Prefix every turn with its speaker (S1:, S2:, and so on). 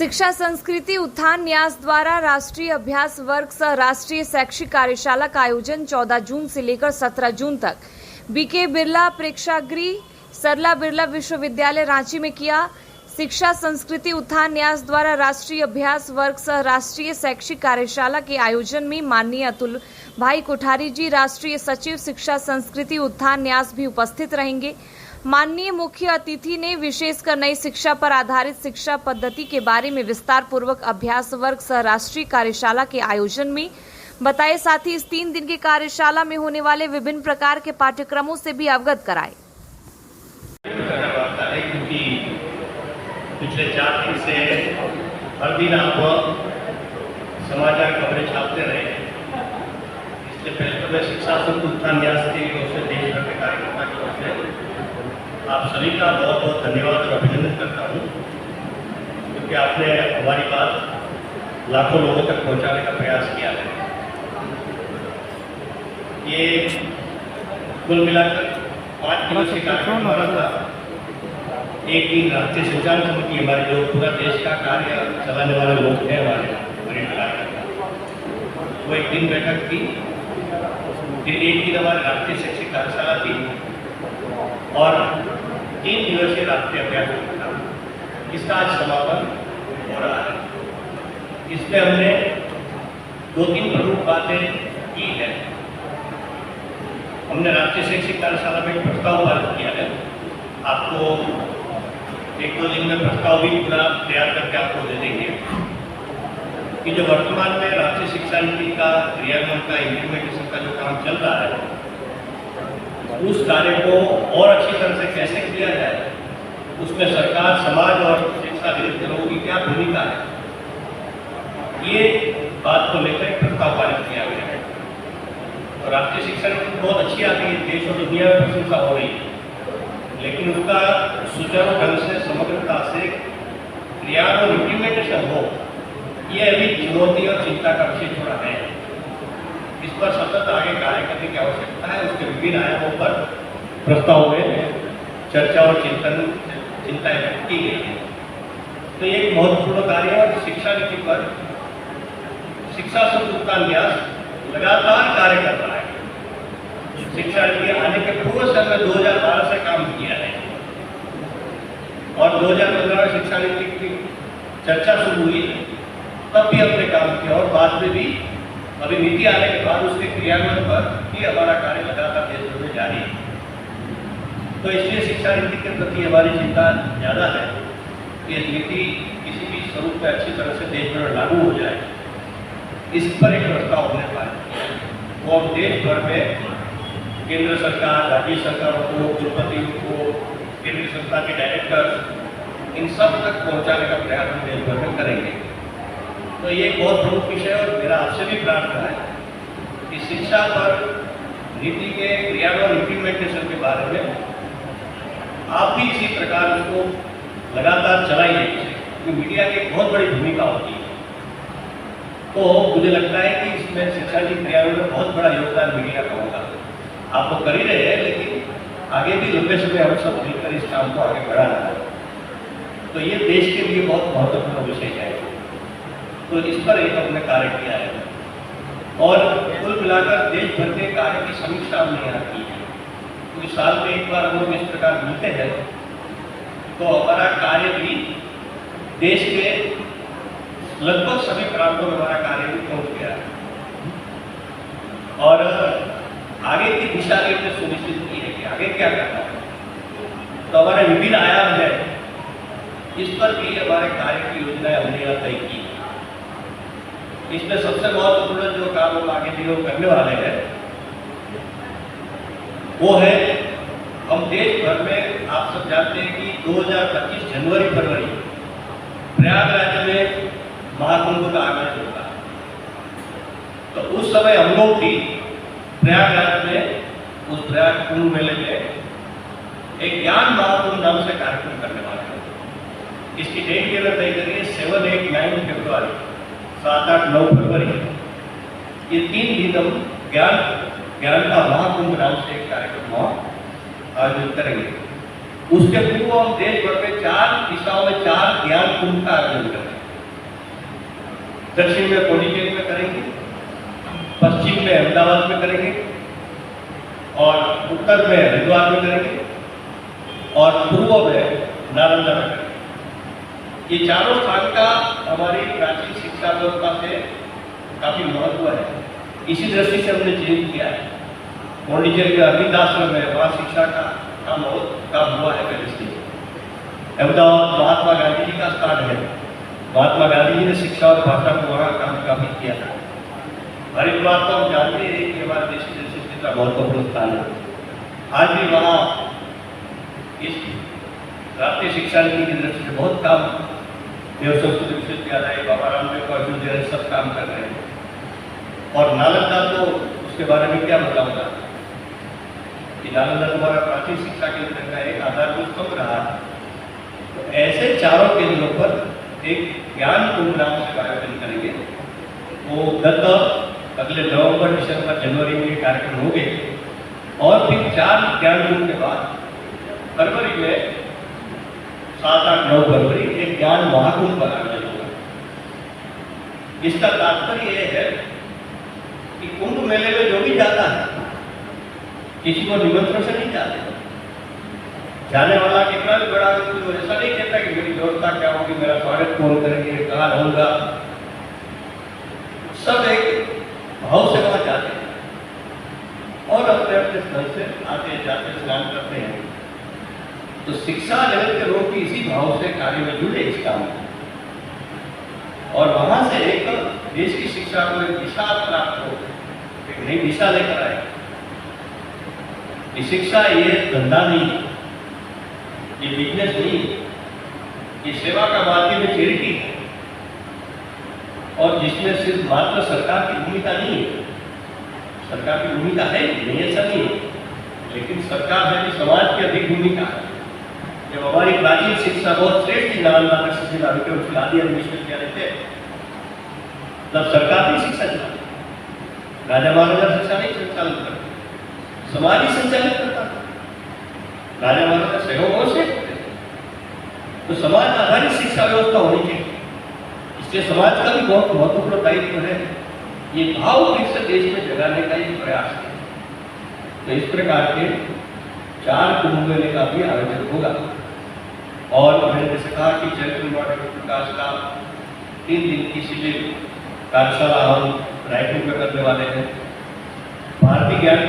S1: शिक्षा संस्कृति उत्थान न्यास द्वारा राष्ट्रीय अभ्यास वर्ग सह राष्ट्रीय शैक्षिक कार्यशाला का आयोजन 14 जून से लेकर 17 जून तक बीके बिरला प्रेक्षागृह सरला बिरला विश्वविद्यालय रांची में किया। शिक्षा संस्कृति उत्थान न्यास द्वारा राष्ट्रीय अभ्यास वर्ग सह राष्ट्रीय शैक्षिक कार्यशाला के आयोजन में माननीय अतुल भाई कोठारी जी राष्ट्रीय सचिव शिक्षा संस्कृति उत्थान न्यास भी उपस्थित रहेंगे। माननीय मुख्य अतिथि ने विशेषकर नई शिक्षा पर आधारित शिक्षा पद्धति के बारे में विस्तार पूर्वक अभ्यास वर्ग सह राष्ट्रीय कार्यशाला के आयोजन में बताए, साथ ही इस 3 दिन की कार्यशाला में होने वाले विभिन्न प्रकार के पाठ्यक्रमों से भी अवगत कराए।
S2: पिछले 4 दिन से हर दिन आप समाचार खबरें छापते रहे। इससे पहले तो मैं शिक्षा उत्थान न्यास के ओर से देश भर के कार्यकर्ता की ओर से आप सभी का बहुत बहुत धन्यवाद और अभिनंदन करता हूँ, क्योंकि आपने हमारी बात लाखों लोगों तक पहुँचाने का प्रयास किया है। ये कुल मिलाकर 5 दिवसीय कार्यक्रम हमारा था। एक दिन राष्ट्रीय संचालन समिति हमारे जो पूरा देश का कार्य चलाने वाले लोग हैं हमारे कार्यकर्ता, वो एक दिन बैठक थी। फिर एक दिन हमारी राष्ट्रीय शैक्षिक कार्यशाला थी और 3 दिवसीय राष्ट्रीय अभ्यास था। इसका आज समापन हो रहा है। इसमें हमने 2-3 प्रमुख बातें की है। हमने राष्ट्रीय शैक्षिक कार्यशाला में एक प्रस्ताव पारित किया है। आपको 1-2 दिन में प्रस्ताव भी पूरा तैयार करके आपको दे देंगे कि जो वर्तमान में राष्ट्रीय शिक्षा नीति का क्रियान्वयन का इम्प्लीमेंटेशन का जो काम चल रहा है, उस कार्य को और अच्छी तरह से कैसे किया जाए, उसमें सरकार, समाज और शिक्षा विरुद्ध लोगों की क्या भूमिका है, ये बात को लेकर एक प्रस्ताव पारित किया गया है। और राष्ट्रीय शिक्षा नीति बहुत अच्छी आ गई है, देश और दुनिया में प्रशंसा हो रही है, लेकिन उसका सुचारू ढंग से समग्रता से क्रियान्वयन और इम्प्लीमेंटेशन हो, ये अभी चुनौती और चिंता का विषय थोड़ा है। इस पर सतत आगे कार्य करने की आवश्यकता है। उसके विभिन्न आयामों पर प्रस्ताव में चर्चा और चिंता व्यक्त की गई है। तो ये एक महत्वपूर्ण कार्य है और शिक्षा नीति पर शिक्षा उत्थान न्यास लगातार कार्य कर रहा है। शिक्षा नीति आने के पूर्व समय 2012 से काम किया है और 2015 में शिक्षा नीति की चर्चा शुरू हुई, तब भी हमने काम किया और बाद में भी अभी नीति आने के बाद उसके क्रियान्वयन पर भी हमारा कार्य लगातार देश भर में जारी है। तो इसलिए शिक्षा नीति के प्रति हमारी चिंता ज़्यादा है कि ये नीति किसी भी स्वरूप में अच्छी तरह से देश भर में लागू हो जाए। इस पर एक प्रस्ताव हमने पारित किया। वो अब देश भर में केंद्र सरकार, राज्य सरकारों को, कुलपतियों को, केंद्रीय संस्था के डायरेक्टर, इन सब तक पहुँचाने का प्रयास हम देश भर में करेंगे। तो ये एक बहुत प्रमुख विषय है और मेरा आपसे भी प्रार्थना है कि शिक्षा पर नीति के क्रियान्वयन इम्प्लीमेंटेशन के बारे में आप भी इसी प्रकार उसको लगातार चलाइए, क्योंकि मीडिया की एक बहुत बड़ी भूमिका होती है। तो मुझे लगता है कि इसमें शिक्षा की क्रियान्वयन में बहुत बड़ा योगदान मीडिया का होगा। आप तो कर ही रहे हैं, लेकिन आगे भी लंबे समय हम सब मिलकर इस काम को आगे बढ़ाना है। तो ये देश के लिए बहुत महत्वपूर्ण विषय है। तो इस पर एक हमने कार्य किया है और कुल मिलाकर देश भर के कार्य की समीक्षा हमने यहाँ की है। क्योंकि साल में एक बार हम लोग इस प्रकार मिलते हैं, तो हमारा कार्य भी देश के लगभग सभी प्रांतों में हमारा कार्य भी पहुँच गया है और आगे की दिशा निर्देश सुनिश्चित की है कि आगे क्या करना है। तो हमारे विभिन्न आयाम है, इस पर भी हमारे कार्य की योजनाएं हमने यहाँ तय की। इसमें सबसे महत्वपूर्ण जो काम हम आगे दिनों करने वाले हैं वो है, हम देश भर में, आप सब जानते हैं कि 2025 जनवरी-फरवरी प्रयागराज में महाकुंभ का आयोजन होगा। तो उस समय हम लोग भी प्रयागराज में उस प्रयाग कुंभ मेले में एक ज्ञान महाकुंभ नाम से कार्यक्रम करने वाले हैं। इसकी डेट की तय करिए 7, 8, 9 फरवरी, 7, 8, 9 फरवरी, ये 3 दिन हम ज्ञान का महाकुंभ नाम से एक कार्यक्रम आयोजित करेंगे। उसके पूर्व हम देश भर में 4 दिशाओं में 4 ज्ञान कुंभ का आयोजन करेंगे। दक्षिण में पौंडीचेरी में करेंगे, पश्चिम में अहमदाबाद में करेंगे और उत्तर में हरिद्वार में करेंगे और पूर्व में नालंदा में करेंगे। ये चारों स्थान का हमारी प्राचीन शिक्षा व्यवस्था से काफी महत्व है। इसी दृष्टि से हमने चेंज किया है। पौंडीचेरी का अरविंद आश्रम है, वहाँ शिक्षा का काम बहुत काम हुआ है पहले से। अहमदाबाद महात्मा गांधी जी का स्थान है। महात्मा गांधी जी ने शिक्षा और भाषा को वहाँ काम काफी किया था। हरिद्वार को हम जानते हैं कि हमारे देश की संस्कृति का महत्वपूर्ण स्थान है। आज भी वहाँ इस राष्ट्रीय शिक्षा नीति की दृष्टि से बहुत काम देव संस्कृत विश्वविद्यालय, बाबा रामदेव का विश्वविद्यालय सब काम कर रहे हैं। और नालंदा तो उसके बारे में क्या बताऊंगा कि नालंदा तुम्हारा प्राचीन शिक्षा केंद्र का एक आधारभूत स्तंभ रहा है। तो ऐसे चारों केंद्रों पर एक ज्ञान कुंभ नाम से आयोजन करेंगे। वो गत अगले नवंबर, दिसंबर, जनवरी में ये कार्यक्रम होंगे और फिर 4 ज्ञान कुंभ के बाद फरवरी में 7, 8, 9 फरवरी एक ज्ञान महाकुंभ का आयोजन होगा। इसका तात्पर्य यह है कि कुंभ मेले में जो भी जाता है किसी को निमंत्रण से नहीं जाते। जाने वाला कितना भी बड़ा व्यक्ति तो ऐसा नहीं कहता कि मेरी व्यवस्था क्या होगी, मेरा स्वागत कौन करेंगे, कहाँ रहूंगा। सब एक भाव से वहां जाते हैं और अपने अपने स्थल से आते जाते स्नान करते हैं। तो शिक्षा जगत के लोग भी इसी भाव से कार्य में जुड़े इस काम में और वहां से एक देश की शिक्षा को एक दिशा प्राप्त हो, एक नई दिशा लेकर आए। ये शिक्षा ये धंधा नहीं, ये बिजनेस नहीं, ये सेवा का माध्यम है, चैरिटी है और जिसमें सिर्फ मात्र सरकार की भूमिका नहीं है। सरकार की भूमिका है नहीं, ऐसा नहीं है, लेकिन सरकार है कि समाज की अधिक भूमिका है। जब हमारी प्राचीन शिक्षा बहुत श्रेष्ठ थी, नालंदा आदि विश्वविद्यालय थे, तब सरकार भी शिक्षा चलाती, राजा महाराजा शिक्षा नहीं संचालित करते, समाज ही संचालित करता था। राजा महाराजा सहयोग से तो समाज आधारित शिक्षा व्यवस्था होनी चाहिए। इसलिए समाज का भी बहुत महत्वपूर्ण दायित्व है। ये भाव फिर से देश में जगाने का एक प्रयास है। तो इस प्रकार के 4 कुंभ मेले का भी आयोजन होगा और मैंने जैसे कहा कि चरित्र निर्माण विकास का 3 दिन की शिविर कार्यशाला हम रायपुर में करने वाले हैं। भारतीय ज्ञान